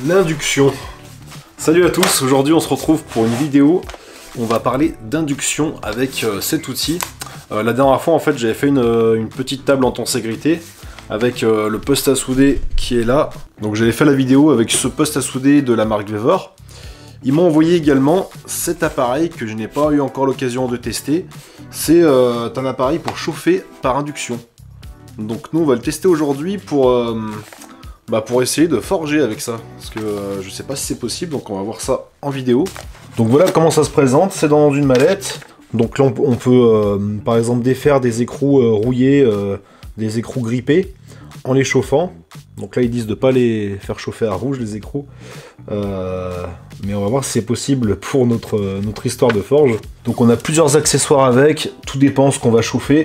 L'induction. Salut à tous, aujourd'hui on se retrouve pour une vidéo. On va parler d'induction avec cet outil. La dernière fois en fait j'avais fait une petite table en tenségrité avec le poste à souder qui est là. Donc j'avais fait la vidéo avec ce poste à souder de la marque Weber. Ils m'ont envoyé également cet appareil que je n'ai pas eu encore l'occasion de tester. C'est un appareil pour chauffer par induction. Donc nous on va le tester aujourd'hui pour essayer de forger avec ça. Parce que je sais pas si c'est possible, donc on va voir ça en vidéo. Donc voilà comment ça se présente, c'est dans une mallette. Donc là on peut par exemple défaire des écrous rouillés, des écrous grippés, en les chauffant. Donc là ils disent de pas les faire chauffer à rouge les écrous. Mais on va voir si c'est possible pour notre histoire de forge. Donc on a plusieurs accessoires avec, tout dépend ce qu'on va chauffer.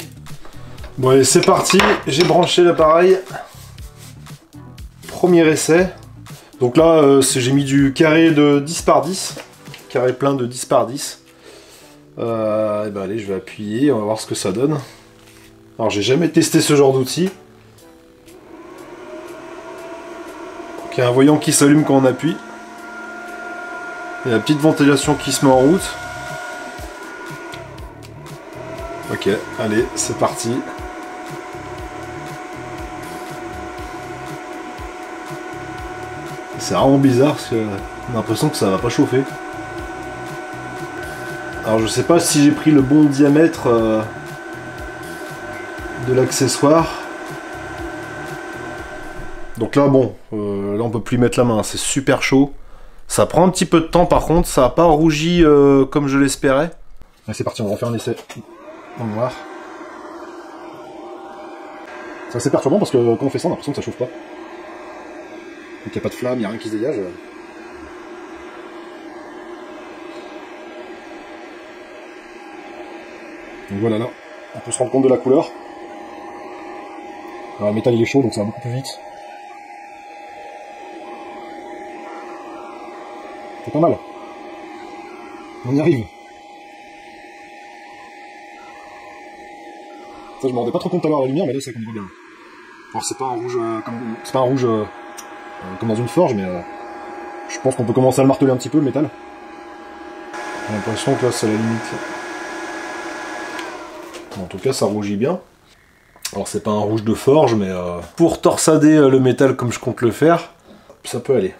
Bon allez c'est parti, j'ai branché l'appareil. Premier essai. Donc là j'ai mis du carré de 10 par 10. Carré plein de 10 par 10. Et ben allez je vais appuyer, on va voir ce que ça donne. Alors j'ai jamais testé ce genre d'outil. Il y a un voyant qui s'allume quand on appuie. Il y a la petite ventilation qui se met en route. Ok, allez, c'est parti. C'est vraiment bizarre parce que on a l'impression que ça va pas chauffer. Alors je sais pas si j'ai pris le bon diamètre de l'accessoire. Donc là bon, là on peut plus y mettre la main, c'est super chaud. Ça prend un petit peu de temps par contre, ça n'a pas rougi comme je l'espérais. Allez c'est parti, on va faire un essai en noir. C'est assez perturbant parce que quand on fait ça on a l'impression que ça chauffe pas. Donc il n'y a pas de flamme, il n'y a rien qui se dégage. Donc voilà là, on peut se rendre compte de la couleur. Alors, le métal il est chaud donc ça va beaucoup plus vite. C'est pas mal. On y arrive. Ça je m'en rendais pas trop compte tout à l'heure à la lumière mais là ça qu'on voit bien. Alors c'est pas un rouge comme dans une forge mais je pense qu'on peut commencer à le marteler un petit peu le métal. J'ai l'impression que là c'est la limite. En tout cas ça rougit bien. Alors c'est pas un rouge de forge mais pour torsader le métal comme je compte le faire, ça peut aller.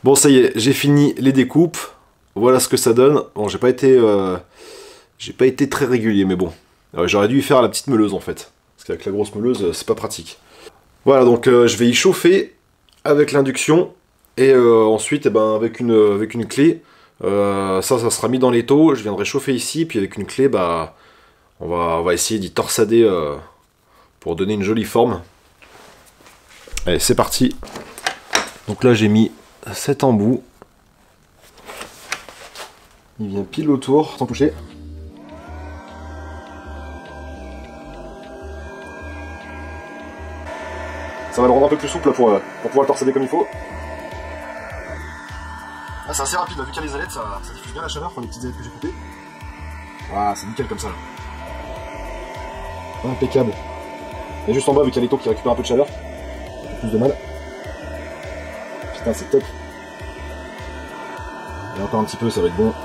Bon ça y est, j'ai fini les découpes, voilà ce que ça donne. Bon j'ai pas été très régulier mais bon, j'aurais dû y faire la petite meuleuse en fait, parce qu'avec la grosse meuleuse c'est pas pratique. Voilà donc je vais y chauffer avec l'induction et ensuite avec une clé, ça sera mis dans l'étau, je viendrai chauffer ici puis avec une clé on va essayer d'y torsader pour donner une jolie forme. Allez c'est parti. Donc là j'ai mis 7 embouts. Il vient pile autour, sans toucher. Ça va le rendre un peu plus souple là, pour pouvoir le torsader comme il faut. Ah, c'est assez rapide, là, vu qu'il y a les ailettes, ça diffuse bien la chaleur pour les petites ailettes que j'ai coupées. Ah, c'est nickel comme ça. Là. Impeccable. Et juste en bas, vu qu'il y a les taux qui récupèrent un peu de chaleur, un peu plus de mal. Putain, c'est top. Et encore un petit peu, ça va être bon. Ça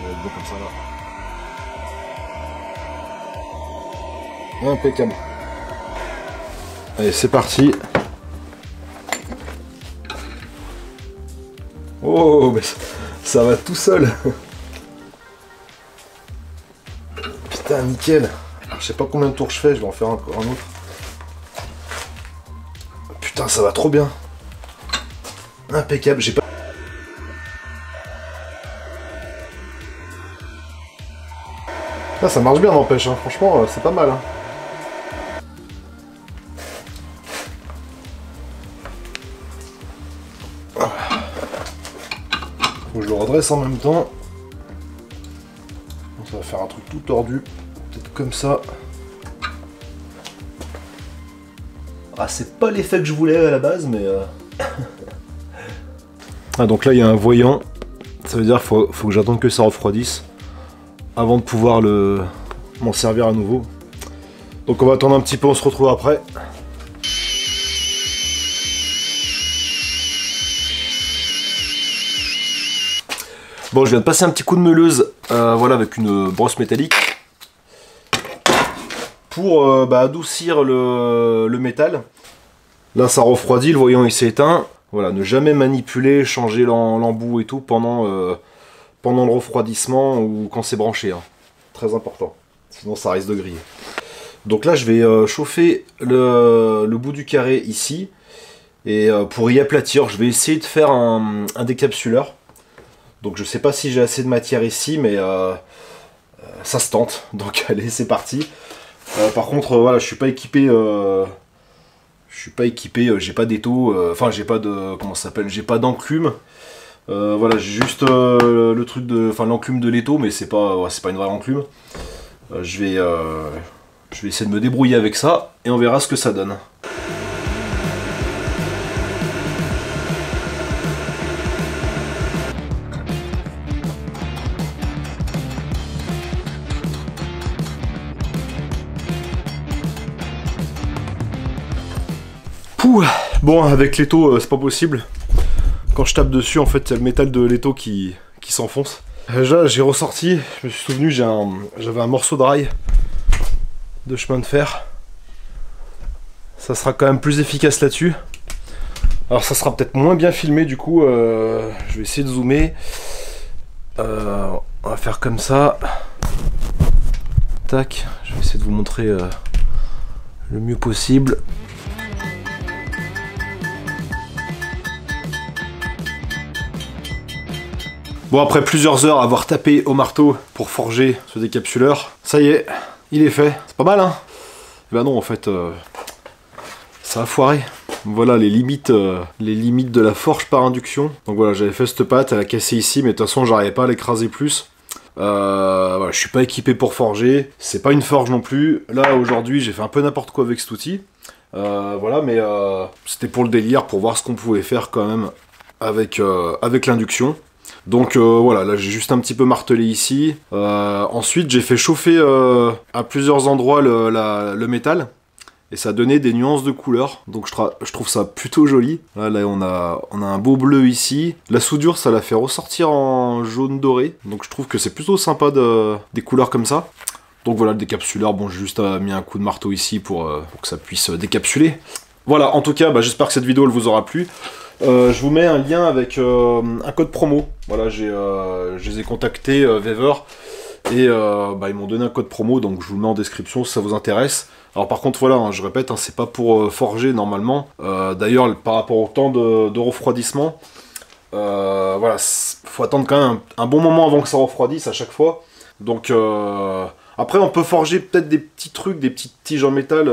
va être bon comme ça là. Impeccable. Allez, c'est parti. Oh, mais ça va tout seul. Putain, nickel. Alors, je sais pas combien de tours je fais, je vais en faire encore un autre. Putain, ça va trop bien. Impeccable, j'ai pas... Ah, ça marche bien n'empêche, hein. Franchement c'est pas mal. Hein. redresse en même temps. Ça va faire un truc tout tordu, peut-être comme ça. Ah, c'est pas l'effet que je voulais à la base, mais... Ah, donc là, il y a un voyant. Ça veut dire qu'il faut que j'attende que ça refroidisse avant de pouvoir m'en servir à nouveau. Donc on va attendre un petit peu, on se retrouve après. Bon, je viens de passer un petit coup de meuleuse, voilà, avec une brosse métallique pour adoucir le métal. Là, ça refroidit, le voyant il s'est éteint. Voilà, ne jamais manipuler, changer l'embout et tout pendant le refroidissement ou quand c'est branché. Hein. Très important, sinon ça risque de griller. Donc là, je vais chauffer le bout du carré ici. Et pour y aplatir, je vais essayer de faire un décapsuleur. Donc je sais pas si j'ai assez de matière ici, mais ça se tente. Donc allez, c'est parti. Par contre, voilà, je suis pas équipé. J'ai pas d'étau. Enfin, j'ai pas de, comment ça s'appelle, j'ai pas d'enclume. Voilà, j'ai juste le truc de, enfin l'enclume de l'étau, mais c'est pas une vraie enclume. Je vais essayer de me débrouiller avec ça et on verra ce que ça donne. Pouh. Bon, avec l'étau, c'est pas possible. Quand je tape dessus, en fait, il y a le métal de l'étau qui s'enfonce. Là, j'ai ressorti, je me suis souvenu, j'avais un morceau de rail de chemin de fer. Ça sera quand même plus efficace là-dessus. Alors, ça sera peut-être moins bien filmé, du coup, je vais essayer de zoomer. On va faire comme ça. Tac, je vais essayer de vous montrer le mieux possible. Bon, après plusieurs heures à avoir tapé au marteau pour forger ce décapsuleur, ça y est, il est fait. C'est pas mal, hein? Et ben non, en fait, ça a foiré. Voilà les limites de la forge par induction. Donc voilà, j'avais fait cette pâte, elle a cassé ici, mais de toute façon, j'arrivais pas à l'écraser plus. Voilà, je suis pas équipé pour forger, c'est pas une forge non plus. Là, aujourd'hui, j'ai fait un peu n'importe quoi avec cet outil. Voilà, mais c'était pour le délire, pour voir ce qu'on pouvait faire quand même avec l'induction. Donc voilà, là j'ai juste un petit peu martelé ici. Ensuite j'ai fait chauffer à plusieurs endroits le métal. Et ça donnait des nuances de couleurs. Donc je trouve ça plutôt joli. Là on a un beau bleu ici. La soudure ça l'a fait ressortir en jaune doré. Donc je trouve que c'est plutôt sympa des couleurs comme ça. Donc voilà le décapsuleur, bon j'ai juste mis un coup de marteau ici pour que ça puisse décapsuler. Voilà, en tout cas j'espère que cette vidéo elle vous aura plu. Je vous mets un lien avec un code promo. Voilà, je les ai contactés, Wever, et ils m'ont donné un code promo, donc je vous le mets en description si ça vous intéresse. Alors par contre, voilà, hein, je répète, hein, c'est pas pour forger normalement. D'ailleurs, par rapport au temps de refroidissement, voilà, faut attendre quand même un bon moment avant que ça refroidisse à chaque fois. Donc après, on peut forger peut-être des petits trucs, des petites tiges en métal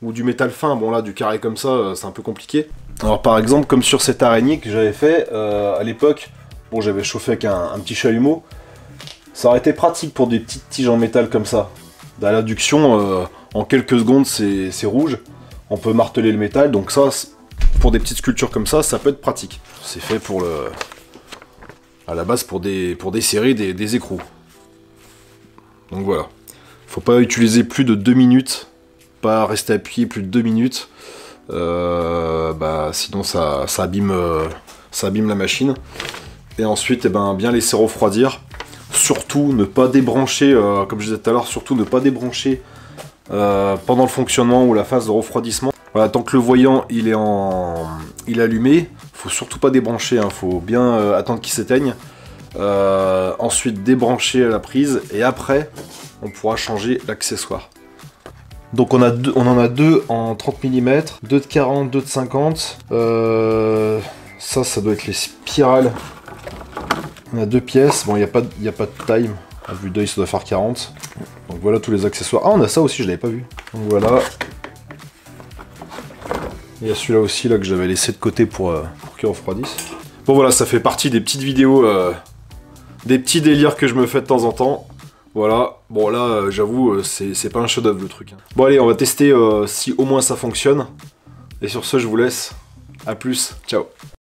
ou du métal fin. Bon là, du carré comme ça, c'est un peu compliqué. Alors par exemple, comme sur cette araignée que j'avais fait à l'époque, bon j'avais chauffé avec un petit chalumeau, ça aurait été pratique pour des petites tiges en métal comme ça. À l'induction, en quelques secondes c'est rouge, on peut marteler le métal, donc ça, pour des petites sculptures comme ça peut être pratique. C'est fait pour à la base pour desserrer des écrous. Donc voilà, faut pas utiliser plus de 2 minutes, pas rester appuyé plus de 2 minutes. Sinon ça abîme la machine. Et ensuite bien laisser refroidir. Surtout ne pas débrancher, comme je disais tout à l'heure, surtout ne pas débrancher pendant le fonctionnement ou la phase de refroidissement. Voilà, tant que le voyant il est allumé, faut surtout pas débrancher, hein, faut bien attendre qu'il s'éteigne. Ensuite débrancher la prise et après on pourra changer l'accessoire. Donc on en a deux en 30 mm, 2 de 40, 2 de 50. Ça doit être les spirales. On a 2 pièces. Bon, il n'y a pas de time. À vue d'œil, ça doit faire 40. Donc voilà tous les accessoires. Ah, on a ça aussi, je l'avais pas vu. Donc voilà. Il y a celui-là aussi là, que j'avais laissé de côté pour qu'il refroidisse. Bon voilà, ça fait partie des petites vidéos des petits délires que je me fais de temps en temps. Voilà, bon là j'avoue c'est pas un chef-d'œuvre le truc. Bon allez, on va tester si au moins ça fonctionne. Et sur ce je vous laisse, à plus, ciao.